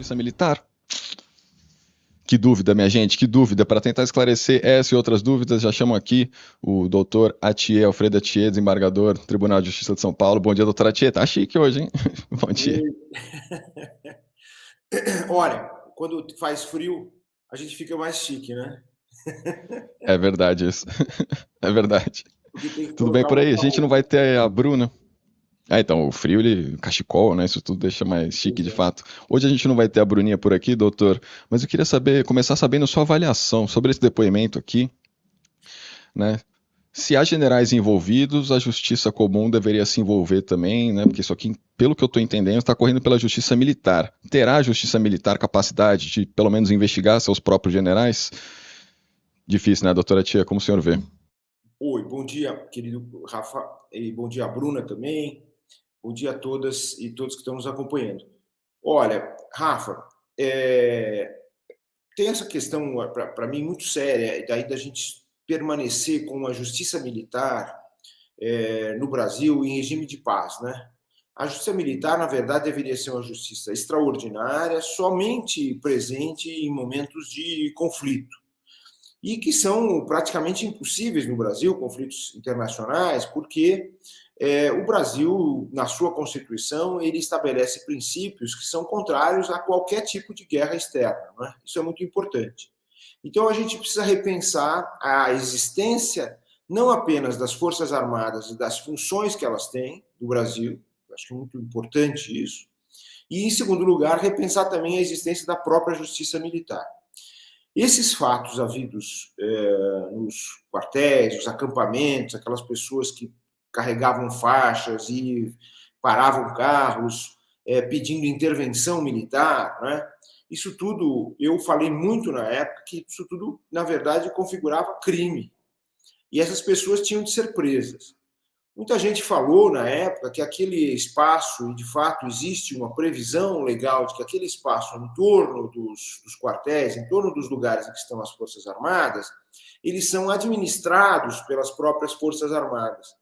justiça militar? Que dúvida, minha gente, que dúvida. Para tentar esclarecer essa e outras dúvidas, já chamo aqui o doutor Atier, Alfredo Atier, desembargador do Tribunal de Justiça de São Paulo. Bom dia, doutor Atier. Tá chique hoje, hein? Bom dia. Olha, quando faz frio, a gente fica mais chique, né? É verdade isso. É verdade. Porque tem que Tudo bem colocar por aí? A muita gente não roupa. vai ter a Bruna. Então, o frio, ele, cachecol, né? Isso tudo deixa mais chique Pois de é. fato. Hoje a gente não vai ter a Bruninha por aqui, doutor, mas eu queria saber, começar sabendo sua avaliação sobre esse depoimento aqui, né? Se há generais envolvidos, a justiça comum deveria se envolver também, né? Porque isso aqui, pelo que eu estou entendendo, está correndo pela justiça militar. Terá a justiça militar capacidade de, pelo menos, investigar seus próprios generais? Difícil, né, doutora Tia? Como o senhor vê? Oi, bom dia, querido Rafa, e bom dia, Bruna também. Bom dia a todas e todos que estão nos acompanhando. Olha, Rafa, tem essa questão, para mim, muito séria, daí da gente permanecer com a justiça militar no Brasil em regime de paz, né? A justiça militar, na verdade, deveria ser uma justiça extraordinária, somente presente em momentos de conflito. E que são praticamente impossíveis no Brasil, conflitos internacionais, porque o Brasil, na sua Constituição, ele estabelece princípios que são contrários a qualquer tipo de guerra externa. Né? Isso é muito importante. Então, a gente precisa repensar a existência não apenas das Forças Armadas e das funções que elas têm no Brasil, acho que é muito importante isso, e, em segundo lugar, repensar também a existência da própria Justiça Militar. Esses fatos havidos nos quartéis, nos acampamentos, aquelas pessoas que carregavam faixas e paravam carros, pedindo intervenção militar, né? Isso tudo, eu falei muito na época que isso tudo, na verdade, configurava crime. E essas pessoas tinham de ser presas. Muita gente falou na época que aquele espaço, e de fato existe uma previsão legal de que aquele espaço em torno dos quartéis, em torno dos lugares em que estão as Forças Armadas, eles são administrados pelas próprias Forças Armadas.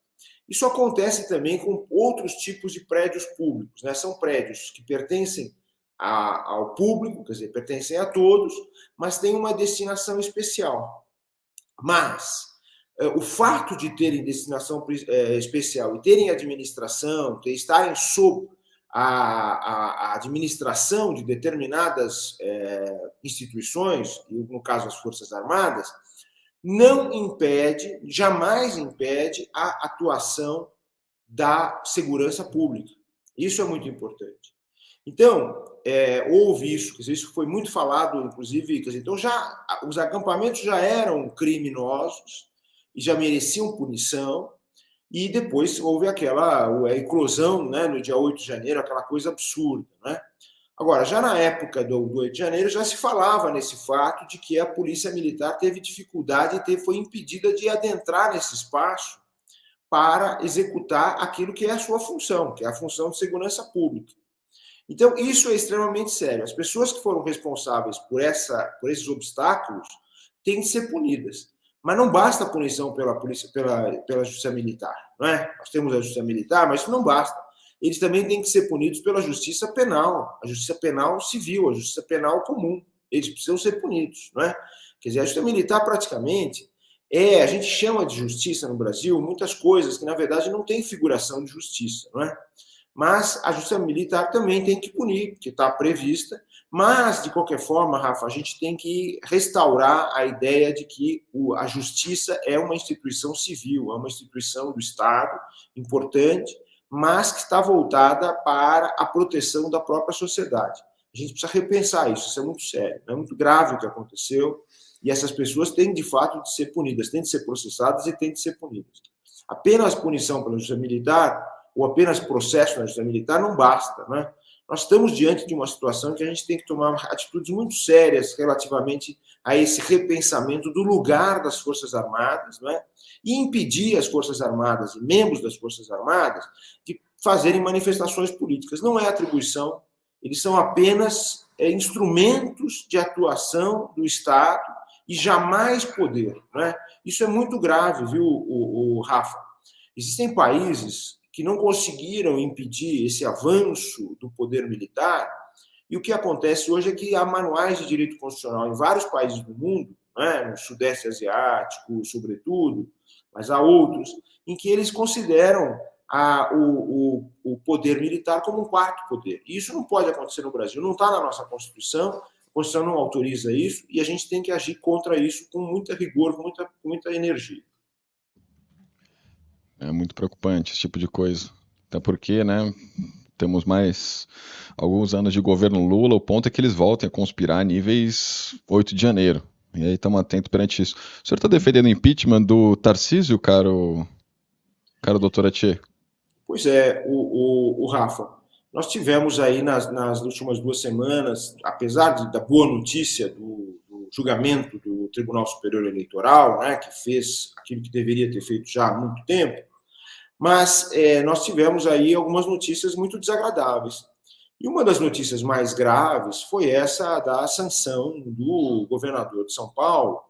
Isso acontece também com outros tipos de prédios públicos, né? São prédios que pertencem ao público, quer dizer, pertencem a todos, mas têm uma destinação especial. Mas o fato de terem destinação especial e terem administração, estarem sob a administração de determinadas instituições, no caso as Forças Armadas, não impede, jamais impede a atuação da segurança pública. Isso é muito importante. Então, houve isso, quer dizer, isso foi muito falado, inclusive, quer dizer, então já os acampamentos já eram criminosos e já mereciam punição, e depois houve a eclosão, né, no dia 8 de janeiro, aquela coisa absurda, né? Agora, já na época do 8 de janeiro, já se falava nesse fato de que a polícia militar teve dificuldade e foi impedida de adentrar nesse espaço para executar aquilo que é a sua função, que é a função de segurança pública. Então, isso é extremamente sério. As pessoas que foram responsáveis por esses obstáculos têm de ser punidas. Mas não basta a punição pela justiça militar, não é? Nós temos a justiça militar, mas isso não basta. Eles também têm que ser punidos pela justiça penal, a justiça penal civil, a justiça penal comum. Eles precisam ser punidos, não é? Quer dizer, a justiça militar praticamente a gente chama de justiça no Brasil muitas coisas que na verdade não têm figuração de justiça, não é? Mas a justiça militar também tem que punir, que está prevista. Mas, de qualquer forma, Rafa, a gente tem que restaurar a ideia de que a justiça é uma instituição civil, é uma instituição do Estado importante, mas que está voltada para a proteção da própria sociedade. A gente precisa repensar isso é muito sério, é muito grave o que aconteceu, e essas pessoas têm, de fato, de ser punidas, têm de ser processadas e têm de ser punidas. Apenas punição pela justiça militar ou apenas processo na justiça militar não basta, né? Nós estamos diante de uma situação que a gente tem que tomar atitudes muito sérias relativamente a esse repensamento do lugar das Forças Armadas, né? E impedir as Forças Armadas e membros das Forças Armadas de fazerem manifestações políticas. Não é atribuição, eles são apenas instrumentos de atuação do Estado e jamais poder, né? Isso é muito grave, viu, o Rafa? Existem países que não conseguiram impedir esse avanço do poder militar, E o que acontece hoje é que há manuais de direito constitucional em vários países do mundo, né, no Sudeste Asiático, sobretudo, mas há outros, em que eles consideram o poder militar como um quarto poder. E isso não pode acontecer no Brasil, não está na nossa Constituição, a Constituição não autoriza isso, e a gente tem que agir contra isso com muita rigor, com muita energia. É muito preocupante esse tipo de coisa. Até porque, né, temos mais alguns anos de governo Lula, o ponto é que eles voltem a conspirar a níveis 8 de janeiro. E aí estamos atentos perante isso. O senhor está defendendo o impeachment do Tarcísio, caro doutor Atier? Pois é, o Rafa, nós tivemos aí nas últimas 2 semanas, apesar da boa notícia do julgamento do Tribunal Superior Eleitoral, né, que fez aquilo que deveria ter feito já há muito tempo, mas nós tivemos aí algumas notícias muito desagradáveis. E uma das notícias mais graves foi essa da sanção do governador de São Paulo,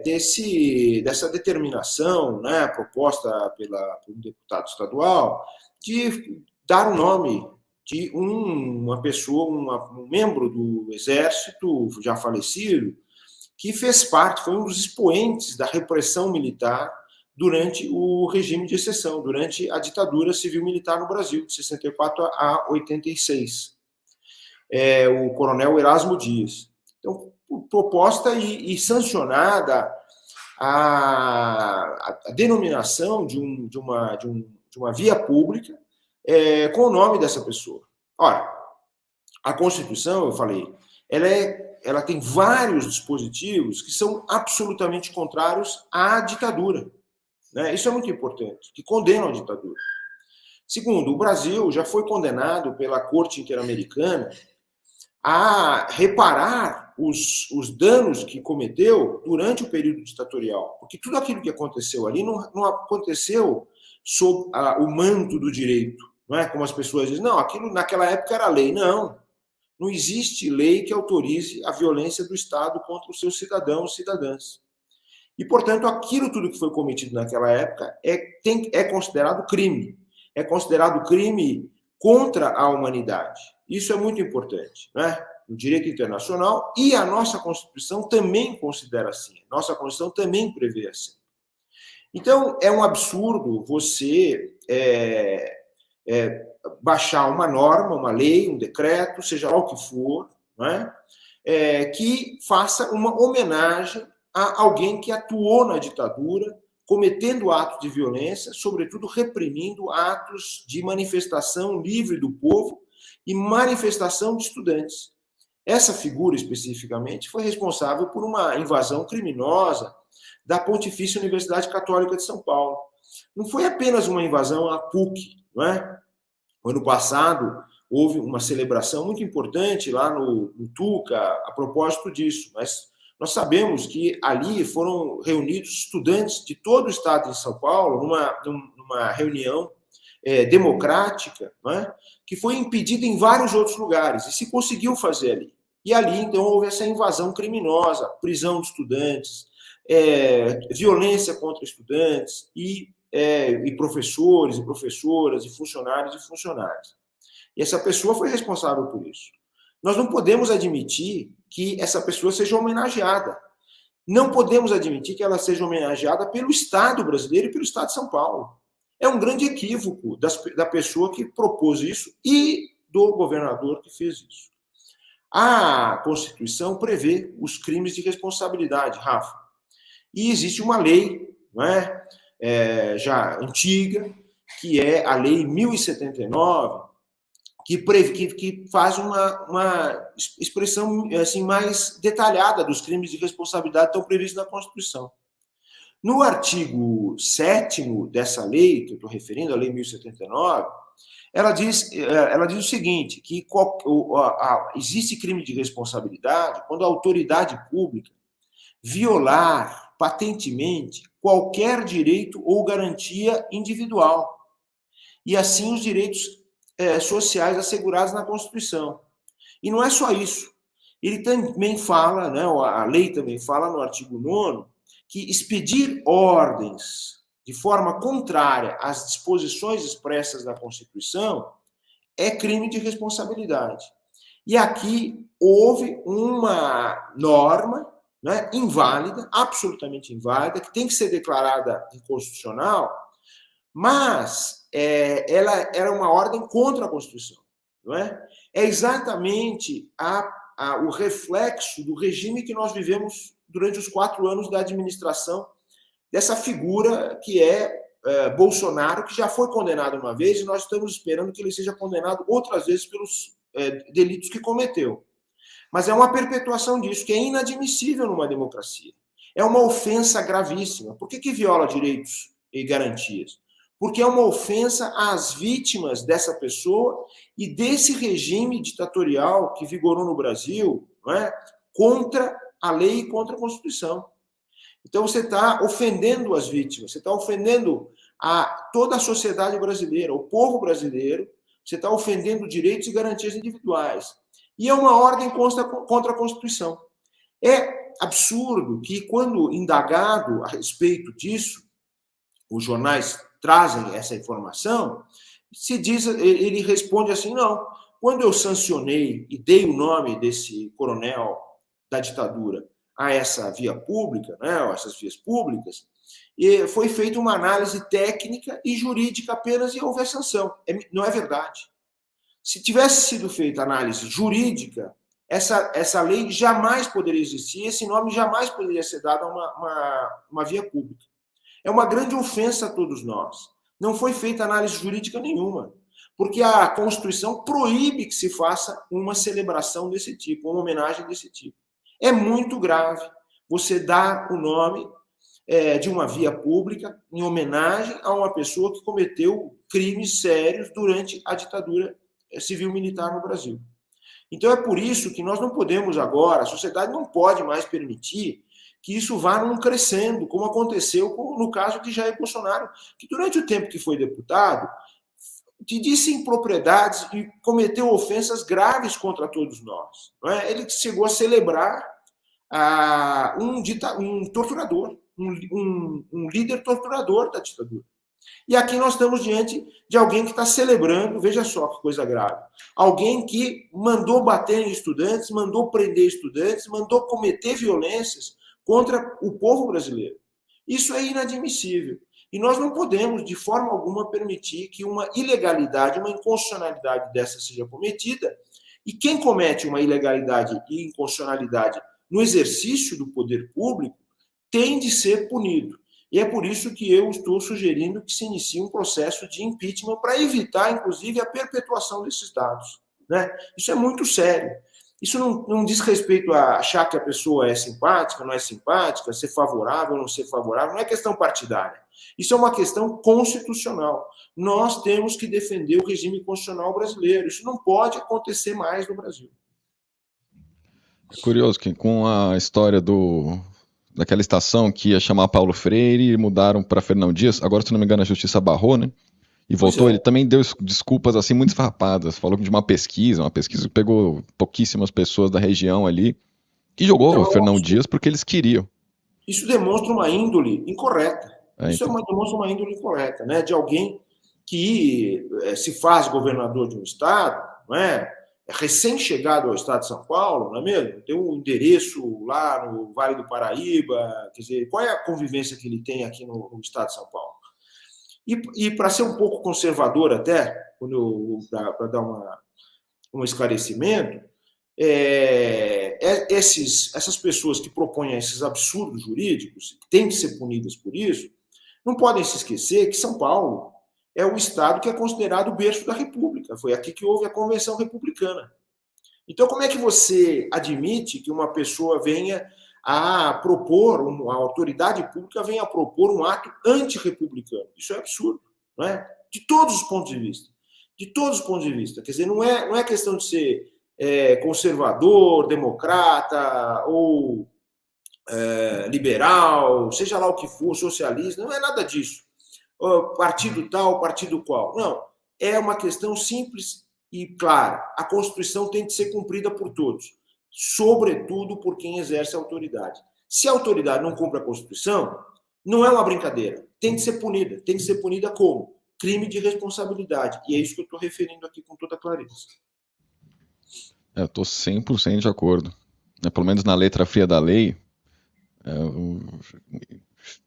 dessa determinação, né, proposta por um deputado estadual, de dar o nome de uma pessoa, um membro do Exército já falecido, que fez parte, foi um dos expoentes da repressão militar durante o regime de exceção, durante a ditadura civil-militar no Brasil, de 64 a 86. O coronel Erasmo Dias. Então, proposta e sancionada a denominação de uma via pública com o nome dessa pessoa. Ora, a Constituição, eu falei, ela tem vários dispositivos que são absolutamente contrários à ditadura. Né? Isso é muito importante, que condenam a ditadura. Segundo, o Brasil já foi condenado pela Corte Interamericana a reparar os danos que cometeu durante o período ditatorial. Porque tudo aquilo que aconteceu ali não aconteceu sob o manto do direito. Não é como as pessoas dizem, não, aquilo naquela época era lei. Não existe lei que autorize a violência do Estado contra os seus cidadãos e cidadãs. E, portanto, aquilo tudo que foi cometido naquela época é considerado crime. É considerado crime contra a humanidade. Isso é muito importante, né? O direito internacional e a nossa Constituição também considera assim. Nossa Constituição também prevê assim. Então, é um absurdo você baixar uma norma, uma lei, um decreto, seja lá o que for, né? Que faça uma homenagem a alguém que atuou na ditadura, cometendo atos de violência, sobretudo reprimindo atos de manifestação livre do povo e manifestação de estudantes. Essa figura, especificamente, foi responsável por uma invasão criminosa da Pontifícia Universidade Católica de São Paulo. Não foi apenas uma invasão à PUC, não é? No ano passado, houve uma celebração muito importante lá no Tuca a propósito disso, mas nós sabemos que ali foram reunidos estudantes de todo o estado de São Paulo numa reunião democrática, né, que foi impedida em vários outros lugares, e se conseguiu fazer ali. E ali, então, houve essa invasão criminosa, prisão de estudantes, violência contra estudantes e professores e professoras, e funcionários. E essa pessoa foi responsável por isso. Nós não podemos admitir que essa pessoa seja homenageada. Não podemos admitir que ela seja homenageada pelo Estado brasileiro e pelo Estado de São Paulo. É um grande equívoco da pessoa que propôs isso e do governador que fez isso. A Constituição prevê os crimes de responsabilidade, Rafa. E existe uma lei, não é? Já antiga, que é a Lei 1079, que faz uma expressão assim, mais detalhada dos crimes de responsabilidade que estão previstos na Constituição. No artigo 7º dessa lei, que eu estou referindo, a Lei 1079, ela diz o seguinte, que existe crime de responsabilidade quando a autoridade pública violar patentemente qualquer direito ou garantia individual, e assim os direitos sociais assegurados na Constituição. E não é só isso. Ele também fala, né, a lei também fala no artigo 9º, que expedir ordens de forma contrária às disposições expressas na Constituição é crime de responsabilidade. E aqui houve uma norma, né, inválida, absolutamente inválida, que tem que ser declarada inconstitucional, mas ela era uma ordem contra a Constituição. Não é? É exatamente o reflexo do regime que nós vivemos durante os 4 anos da administração dessa figura que é Bolsonaro, que já foi condenado uma vez e nós estamos esperando que ele seja condenado outras vezes pelos delitos que cometeu. Mas é uma perpetuação disso, que é inadmissível numa democracia. É uma ofensa gravíssima. Por que viola direitos e garantias? Porque é uma ofensa às vítimas dessa pessoa e desse regime ditatorial que vigorou no Brasil, não é? Contra a lei e contra a Constituição. Então você está ofendendo as vítimas, você está ofendendo toda a sociedade brasileira, o povo brasileiro, você está ofendendo direitos e garantias individuais. E é uma ordem contra a Constituição. É absurdo que, quando indagado a respeito disso, os jornais trazem essa informação, ele responde assim, não, quando eu sancionei e dei o nome desse coronel da ditadura a essa via pública, né, essas vias públicas, e foi feita uma análise técnica e jurídica apenas e houve a sanção. Não é verdade. Se tivesse sido feita análise jurídica, essa lei jamais poderia existir, esse nome jamais poderia ser dado a uma via pública. É uma grande ofensa a todos nós. Não foi feita análise jurídica nenhuma, porque a Constituição proíbe que se faça uma celebração desse tipo, uma homenagem desse tipo. É muito grave você dar o nome de uma via pública em homenagem a uma pessoa que cometeu crimes sérios durante a ditadura civil-militar no Brasil. Então é por isso que nós não podemos agora, a sociedade não pode mais permitir que isso vá num crescendo, como aconteceu no caso de Jair Bolsonaro, que durante o tempo que foi deputado, disse impropriedades e cometeu ofensas graves contra todos nós. Não é? Ele chegou a celebrar um torturador, um líder torturador da ditadura. E aqui nós estamos diante de alguém que está celebrando, veja só que coisa grave, alguém que mandou bater em estudantes, mandou prender estudantes, mandou cometer violências contra o povo brasileiro. Isso é inadmissível. E nós não podemos, de forma alguma, permitir que uma ilegalidade, uma inconstitucionalidade dessa seja cometida. E quem comete uma ilegalidade e inconstitucionalidade no exercício do poder público tem de ser punido. E é por isso que eu estou sugerindo que se inicie um processo de impeachment para evitar, inclusive, a perpetuação desses dados. Né? Isso é muito sério. Isso não diz respeito a achar que a pessoa é simpática, não é simpática, ser favorável ou não ser favorável, não é questão partidária. Isso é uma questão constitucional. Nós temos que defender o regime constitucional brasileiro. Isso não pode acontecer mais no Brasil. É curioso que com a história daquela estação que ia chamar Paulo Freire e mudaram para Fernão Dias, agora, se não me engano, a justiça barrou, né? E voltou, ele também deu desculpas assim muito esfarrapadas, falou de uma pesquisa que pegou pouquíssimas pessoas da região ali e jogou o Fernão Dias porque eles queriam. Isso demonstra uma índole incorreta. Demonstra uma índole incorreta, né? De alguém que se faz governador de um estado, não é? Recém-chegado ao estado de São Paulo, não é mesmo? Tem um endereço lá no Vale do Paraíba, quer dizer, qual é a convivência que ele tem aqui no estado de São Paulo? E para ser um pouco conservador até, para dar um esclarecimento, essas pessoas que propõem esses absurdos jurídicos, que têm que ser punidas por isso, não podem se esquecer que São Paulo é o estado que é considerado o berço da República. Foi aqui que houve a Convenção Republicana. Então, como é que você admite que uma pessoa venha a propor, a autoridade pública venha a propor um ato antirrepublicano? Isso é absurdo, não é? De todos os pontos de vista. De todos os pontos de vista. Quer dizer, não é questão de ser conservador, democrata ou liberal, seja lá o que for, socialista, não é nada disso. Partido tal, partido qual. Não. É uma questão simples e clara. A Constituição tem de ser cumprida por todos, sobretudo por quem exerce a autoridade. Se a autoridade não cumpre a Constituição, não é uma brincadeira. Tem de ser punida. Tem de ser punida como? Crime de responsabilidade. E é isso que eu estou referindo aqui com toda clareza. Eu estou 100% de acordo. Pelo menos na letra fria da lei,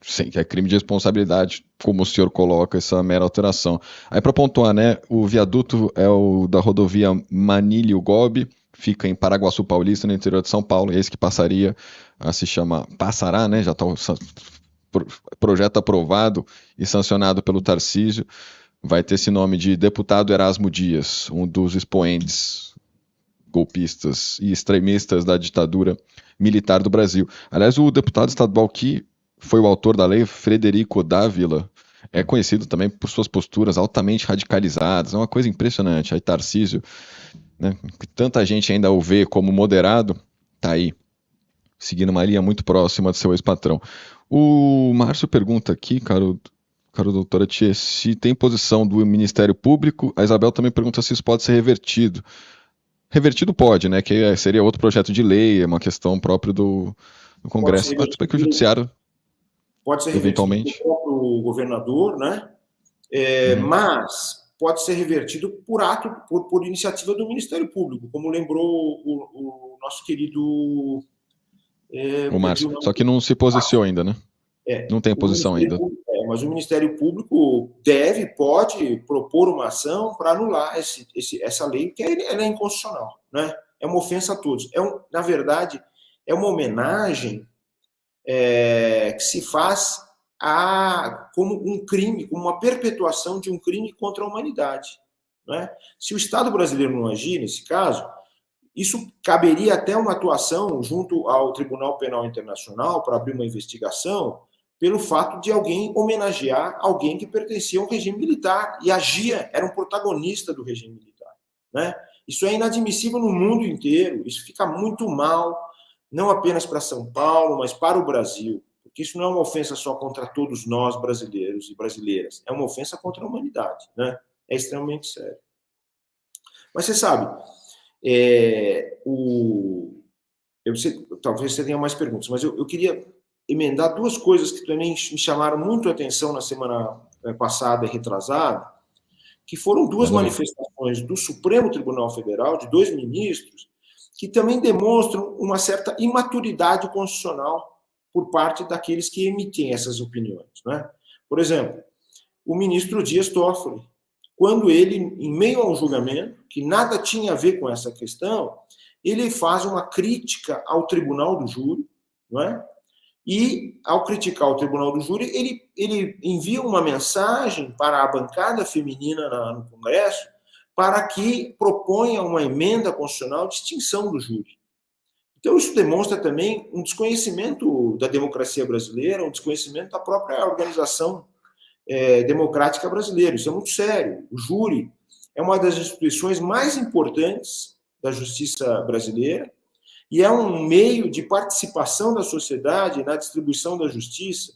sim, que é crime de responsabilidade, como o senhor coloca essa mera alteração. Aí para pontuar, né, o viaduto é o da rodovia Manilha-Gobi, fica em Paraguaçu Paulista, no interior de São Paulo, e esse que passaria a se chama, passará, né, já está o projeto aprovado e sancionado pelo Tarcísio, vai ter esse nome de deputado Erasmo Dias, um dos expoentes golpistas e extremistas da ditadura militar do Brasil. Aliás, o deputado estadual que foi o autor da lei, Frederico Dávila, é conhecido também por suas posturas altamente radicalizadas, é uma coisa impressionante. Aí Tarcísio, né, que tanta gente ainda o vê como moderado, tá aí, seguindo uma linha muito próxima do seu ex-patrão. O Márcio pergunta aqui, caro doutora Tia, se tem posição do Ministério Público. A Isabel também pergunta se isso pode ser revertido. Revertido pode, né? Que seria outro projeto de lei, é uma questão própria do Pode ser Congresso. Mas tudo bem que o revertido, Judiciário, pode ser revertido pelo eventualmente. próprio governador, né? Uhum. Mas pode ser revertido por ato, por iniciativa do Ministério Público, como lembrou o nosso querido, O perdi Márcio. o nome Só que não se Márcio. posicionou ainda, né? Não tem O posição Ministério ainda. Público, mas o Ministério Público pode propor uma ação para anular essa lei, que ela é inconstitucional, né? É uma ofensa a todos. Na verdade, é uma homenagem que se faz como um crime, como uma perpetuação de um crime contra a humanidade. Né? Se o Estado brasileiro não agir nesse caso, isso caberia até uma atuação junto ao Tribunal Penal Internacional para abrir uma investigação pelo fato de alguém homenagear alguém que pertencia ao regime militar e agia, era um protagonista do regime militar. Né? Isso é inadmissível no mundo inteiro, isso fica muito mal, não apenas para São Paulo, mas para o Brasil, porque isso não é uma ofensa só contra todos nós brasileiros e brasileiras, é uma ofensa contra a humanidade, né? É extremamente sério. Mas você sabe, talvez você tenha mais perguntas, mas eu queria emendar duas coisas que também me chamaram muito a atenção na semana passada e retrasada, que foram duas Manda ver. manifestações do Supremo Tribunal Federal, de dois ministros, que também demonstram uma certa imaturidade constitucional por parte daqueles que emitem essas opiniões. Né? Por exemplo, o ministro Dias Toffoli, quando ele, em meio a um julgamento, que nada tinha a ver com essa questão, ele faz uma crítica ao tribunal do júri, não é? E, ao criticar o tribunal do júri, ele envia uma mensagem para a bancada feminina no Congresso para que proponha uma emenda constitucional de extinção do júri. Então, isso demonstra também um desconhecimento da democracia brasileira, um desconhecimento da própria organização democrática brasileira. Isso é muito sério. O júri é uma das instituições mais importantes da justiça brasileira e é um meio de participação da sociedade na distribuição da justiça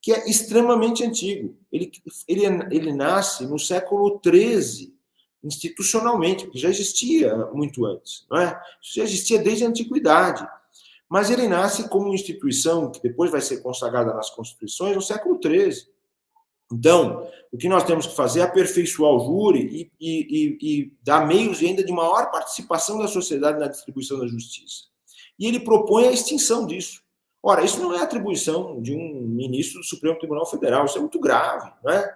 que é extremamente antigo. Ele nasce no século XIII, institucionalmente, porque já existia muito antes. Não é? Isso já existia desde a antiguidade. Mas ele nasce como instituição que depois vai ser consagrada nas constituições no século XIII. Então, o que nós temos que fazer é aperfeiçoar o júri e dar meios ainda de maior participação da sociedade na distribuição da justiça. E ele propõe a extinção disso. Ora, isso não é atribuição de um ministro do Supremo Tribunal Federal, isso é muito grave, não é?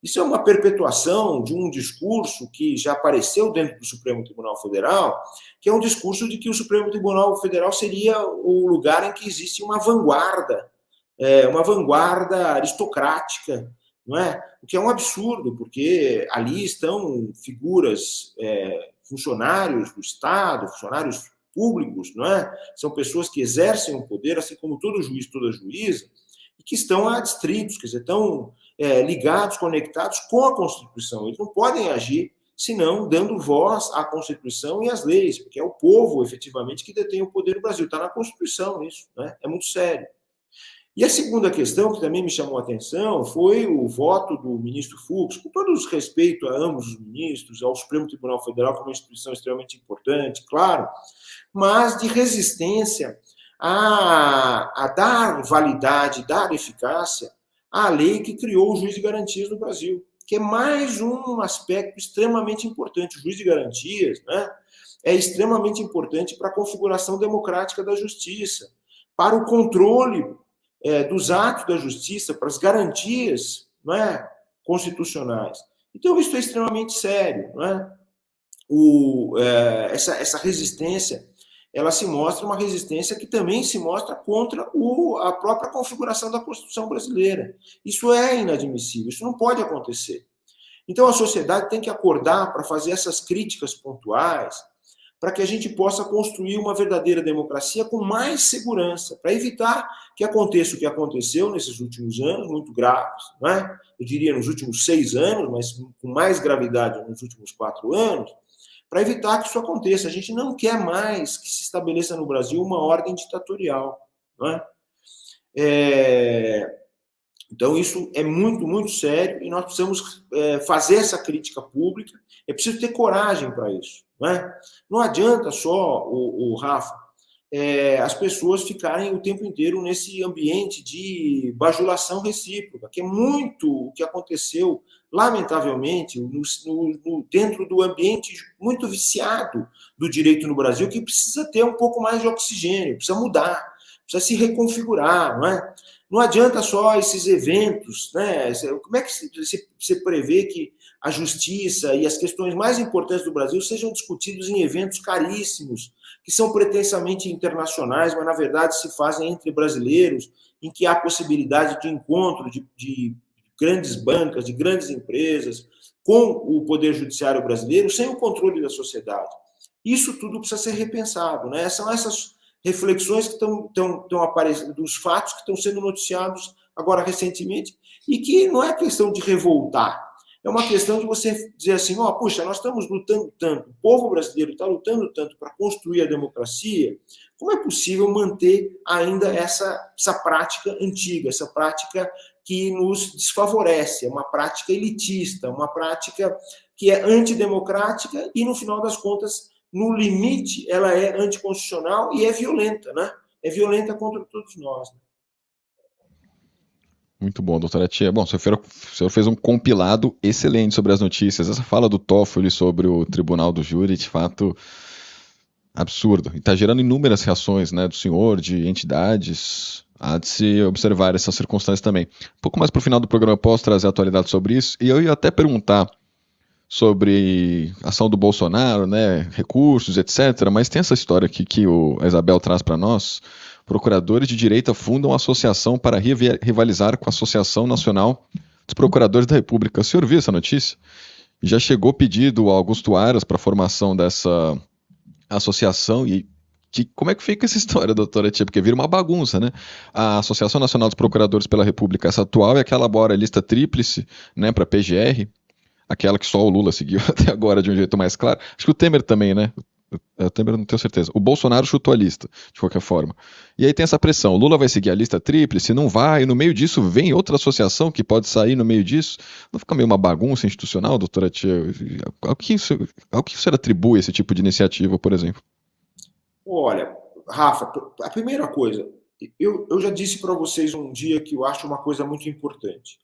Isso é uma perpetuação de um discurso que já apareceu dentro do Supremo Tribunal Federal, que é um discurso de que o Supremo Tribunal Federal seria o lugar em que existe uma vanguarda aristocrática, não é? O que é um absurdo, porque ali estão figuras, funcionários do Estado, funcionários públicos, não é? São pessoas que exercem o poder, assim como todo juiz, toda juíza, e que estão adstritos, quer dizer, estão ligados, conectados com a Constituição. Eles não podem agir senão dando voz à Constituição e às leis, porque é o povo, efetivamente, que detém o poder no Brasil. Está na Constituição isso, né? É muito sério. E a segunda questão, que também me chamou a atenção, foi o voto do ministro Fux, com todo o respeito a ambos os ministros, ao Supremo Tribunal Federal, que é uma instituição extremamente importante, claro, mas de resistência a dar validade, dar eficácia à lei que criou o juiz de garantias no Brasil, que é mais um aspecto extremamente importante. O juiz de garantias, né, é extremamente importante para a configuração democrática da justiça, para o controle dos atos da justiça, para as garantias, né, constitucionais. Então, isso é extremamente sério. Né? Essa resistência, ela se mostra uma resistência que também se mostra contra a própria configuração da Constituição brasileira. Isso é inadmissível, isso não pode acontecer. Então, a sociedade tem que acordar para fazer essas críticas pontuais, para que a gente possa construir uma verdadeira democracia com mais segurança, para evitar que aconteça o que aconteceu nesses últimos anos, muito graves, né? Eu diria nos últimos 6 anos, mas com mais gravidade nos últimos 4 anos, para evitar que isso aconteça. A gente não quer mais que se estabeleça no Brasil uma ordem ditatorial. Não é? Então, isso é muito, muito sério e nós precisamos fazer essa crítica pública. É preciso ter coragem para isso. Não adianta só, o Rafa, as pessoas ficarem o tempo inteiro nesse ambiente de bajulação recíproca, que é muito o que aconteceu, lamentavelmente, dentro do ambiente muito viciado do direito no Brasil, que precisa ter um pouco mais de oxigênio, precisa mudar, precisa se reconfigurar, não é? Não adianta só esses eventos, né? Como é que você prevê que a justiça e as questões mais importantes do Brasil sejam discutidos em eventos caríssimos, que são pretensamente internacionais, mas na verdade se fazem entre brasileiros, em que há possibilidade de encontro de grandes bancas, de grandes empresas, com o poder judiciário brasileiro, sem o controle da sociedade. Isso tudo precisa ser repensado, né? São essas reflexões que estão aparecendo, dos fatos que estão sendo noticiados agora recentemente, e que não é questão de revoltar, é uma questão de você dizer assim, puxa, nós estamos lutando tanto, o povo brasileiro está lutando tanto para construir a democracia, como é possível manter ainda essa prática antiga, essa prática que nos desfavorece, é uma prática elitista, uma prática que é antidemocrática e, no final das contas, no limite, ela é anticonstitucional e é violenta, né? É violenta contra todos nós. Né? Muito bom, doutora Tia. Bom, o senhor fez um compilado excelente sobre as notícias. Essa fala do Toffoli sobre o Tribunal do Júri, de fato, absurdo. E está gerando inúmeras reações, né, do senhor, de entidades. Há de se observar essas circunstâncias também. Um pouco mais para o final do programa eu posso trazer atualidade sobre isso. E eu ia até perguntar sobre a ação do Bolsonaro, né, recursos, etc. Mas tem essa história aqui que a Isabel traz para nós. Procuradores de direita fundam associação para rivalizar com a Associação Nacional dos Procuradores da República. O senhor viu essa notícia? Já chegou pedido ao Augusto Aras para a formação dessa associação e como é que fica essa história, doutora Tia? Porque vira uma bagunça, né? A Associação Nacional dos Procuradores pela República, essa atual, é que elabora a lista tríplice, né, para a PGR, aquela que só o Lula seguiu até agora de um jeito mais claro. Acho que o Temer também, né? O Temer não tenho certeza. O Bolsonaro chutou a lista, de qualquer forma. E aí tem essa pressão. O Lula vai seguir a lista tríplice, não vai, e no meio disso vem outra associação que pode sair no meio disso. Não fica meio uma bagunça institucional, doutora Tia? Ao que o senhor atribui esse tipo de iniciativa, por exemplo? Olha, Rafa, a primeira coisa, eu já disse para vocês um dia que eu acho uma coisa muito importante.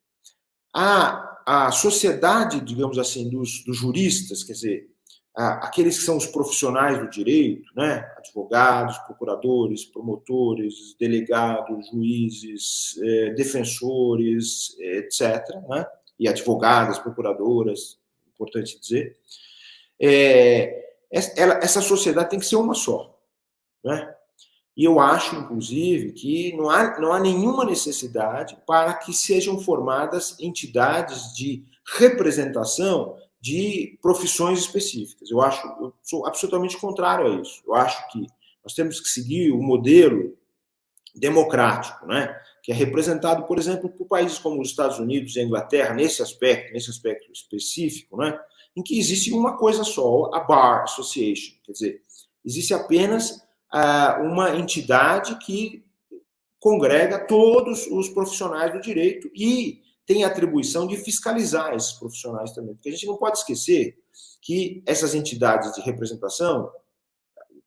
A sociedade, digamos assim, dos juristas, quer dizer, aqueles que são os profissionais do direito, né? Advogados, procuradores, promotores, delegados, juízes, defensores, etc., né? E advogadas, procuradoras, importante dizer, essa sociedade tem que ser uma só. Né? E eu acho, inclusive, que não há nenhuma necessidade para que sejam formadas entidades de representação de profissões específicas. Eu sou absolutamente contrário a isso. Eu acho que nós temos que seguir o modelo democrático, né? Que é representado, por exemplo, por países como os Estados Unidos e a Inglaterra, nesse aspecto específico, né? Em que existe uma coisa só, a Bar Association, quer dizer, existe apenas uma entidade que congrega todos os profissionais do direito e tem a atribuição de fiscalizar esses profissionais também. Porque a gente não pode esquecer que essas entidades de representação,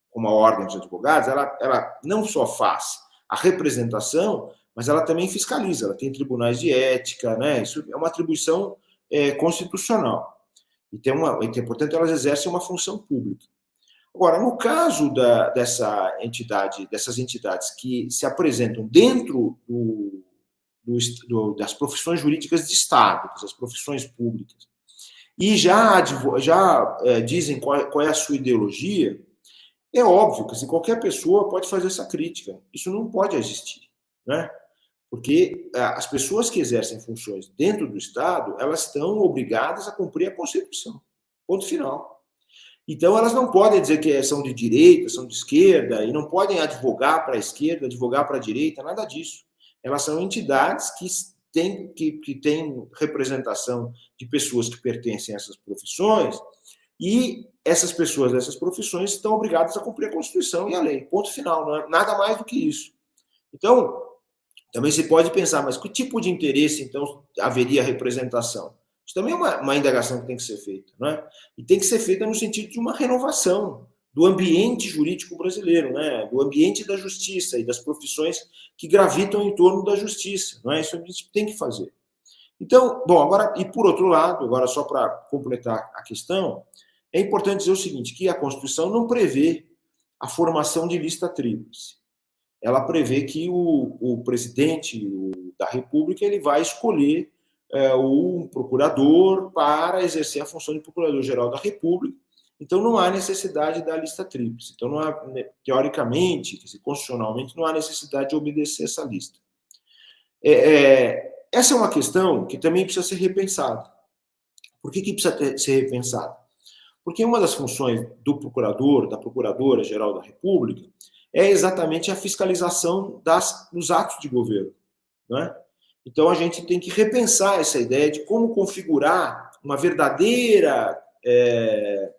como a Ordem dos Advogados, ela não só faz a representação, mas ela também fiscaliza, ela tem tribunais de ética, né? Isso é uma atribuição constitucional. Portanto, elas exercem uma função pública. Agora, no caso dessas entidades que se apresentam dentro das profissões jurídicas de Estado, das profissões públicas, e já dizem qual é a sua ideologia, é óbvio que qualquer pessoa pode fazer essa crítica. Isso não pode existir, né? Porque as pessoas que exercem funções dentro do Estado, elas estão obrigadas a cumprir a Constituição. Ponto final. Então, elas não podem dizer que são de direita, são de esquerda, e não podem advogar para a esquerda, advogar para a direita, nada disso. Elas são entidades que têm representação de pessoas que pertencem a essas profissões, e essas pessoas dessas profissões estão obrigadas a cumprir a Constituição e a lei. Ponto final, não é nada mais do que isso. Então, também se pode pensar, mas que tipo de interesse, então, haveria representação? Isso também é uma indagação que tem que ser feita, não é? E tem que ser feita no sentido de uma renovação do ambiente jurídico brasileiro, né? Do ambiente da justiça e das profissões que gravitam em torno da justiça, não é? Isso a gente tem que fazer. Então, bom, agora, e por outro lado, agora só para completar a questão, é importante dizer o seguinte, que a Constituição não prevê a formação de lista tríplice. Ela prevê que o presidente da República ele vai escolher um procurador para exercer a função de procurador-geral da República. Então, não há necessidade da lista tríplice. Então, não há, teoricamente, constitucionalmente, não há necessidade de obedecer essa lista. Essa é uma questão que também precisa ser repensada. Por que precisa ser repensada? Porque uma das funções do procurador, da procuradora-geral da República, é exatamente a fiscalização dos atos de governo, né? Então, a gente tem que repensar essa ideia de como configurar uma verdadeira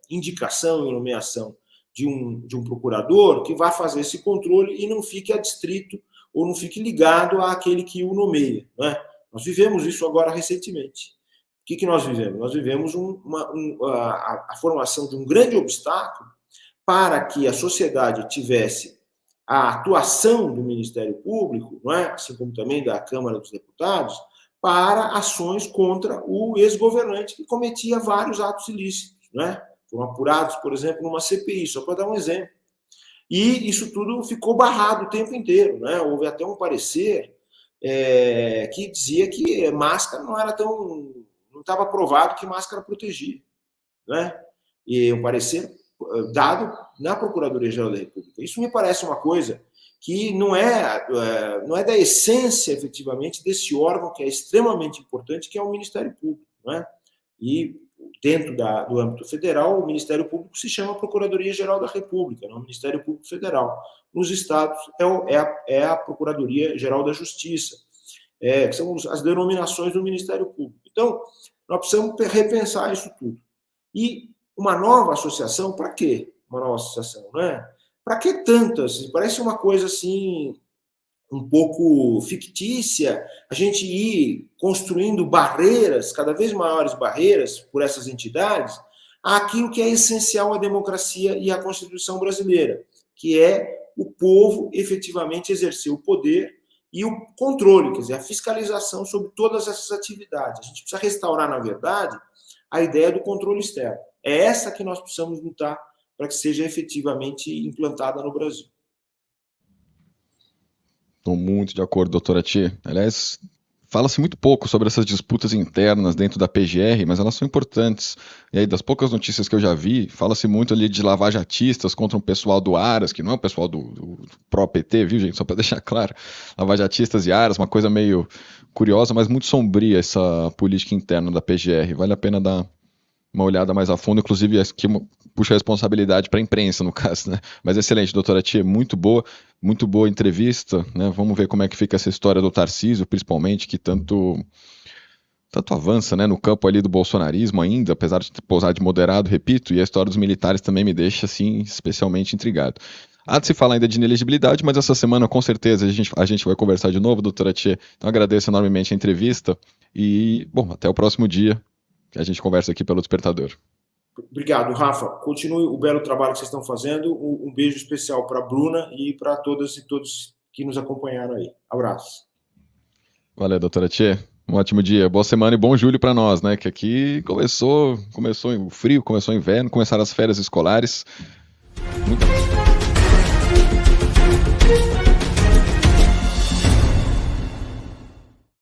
indicação e nomeação de um procurador que vá fazer esse controle e não fique adstrito ou não fique ligado àquele que o nomeia, né? Nós vivemos isso agora recentemente. O que nós vivemos? Nós vivemos a formação de um grande obstáculo para que a sociedade tivesse a atuação do Ministério Público, não é? Assim como também da Câmara dos Deputados, para ações contra o ex-governante que cometia vários atos ilícitos, não é? Foram apurados, por exemplo, numa CPI, só para dar um exemplo. E isso tudo ficou barrado o tempo inteiro, né? Houve até um parecer que dizia que máscara não era tão... não estava provado que máscara protegia, né? E um parecer dado na Procuradoria-Geral da República. Isso me parece uma coisa que não é da essência, efetivamente, desse órgão que é extremamente importante, que é o Ministério Público, né? E dentro do âmbito federal, o Ministério Público se chama Procuradoria-Geral da República, não é o Ministério Público Federal. Nos estados, é a Procuradoria-Geral da Justiça, que são as denominações do Ministério Público. Então, nós precisamos repensar isso tudo. E uma nova associação, para quê? Uma nova associação, né? Para que tantas? Parece uma coisa assim, um pouco fictícia, a gente ir construindo barreiras, cada vez maiores barreiras, por essas entidades, àquilo que é essencial à democracia e à Constituição brasileira, que é o povo efetivamente exercer o poder e o controle, quer dizer, a fiscalização sobre todas essas atividades. A gente precisa restaurar, na verdade, a ideia do controle externo. É essa que nós precisamos lutar para que seja efetivamente implantada no Brasil. Estou muito de acordo, doutora Tia. Aliás, fala-se muito pouco sobre essas disputas internas dentro da PGR, mas elas são importantes. E aí, das poucas notícias que eu já vi, fala-se muito ali de lavajatistas contra um pessoal do Aras, que não é o pessoal do pró-PT, viu, gente? Só para deixar claro. Lavajatistas e Aras, uma coisa meio curiosa, mas muito sombria essa política interna da PGR. Vale a pena dar uma olhada mais a fundo, inclusive aqui puxa a responsabilidade para a imprensa, no caso, né? Mas excelente, doutora Tia, muito boa entrevista, né? Vamos ver como é que fica essa história do Tarcísio, principalmente, que tanto avança, né, no campo ali do bolsonarismo ainda, apesar de pousar de moderado, repito, e a história dos militares também me deixa, assim, especialmente intrigado. Há de se falar ainda de inelegibilidade, mas essa semana, com certeza, a gente vai conversar de novo, doutora Tia. Então agradeço enormemente a entrevista e, bom, até o próximo dia que a gente conversa aqui pelo Despertador. Obrigado, Rafa. Continue o belo trabalho que vocês estão fazendo. Um beijo especial para a Bruna e para todas e todos que nos acompanharam aí. Abraço. Valeu, doutora Tia. Um ótimo dia, boa semana e bom julho para nós, né? Que aqui começou o frio, começou o inverno, começaram as férias escolares. Muita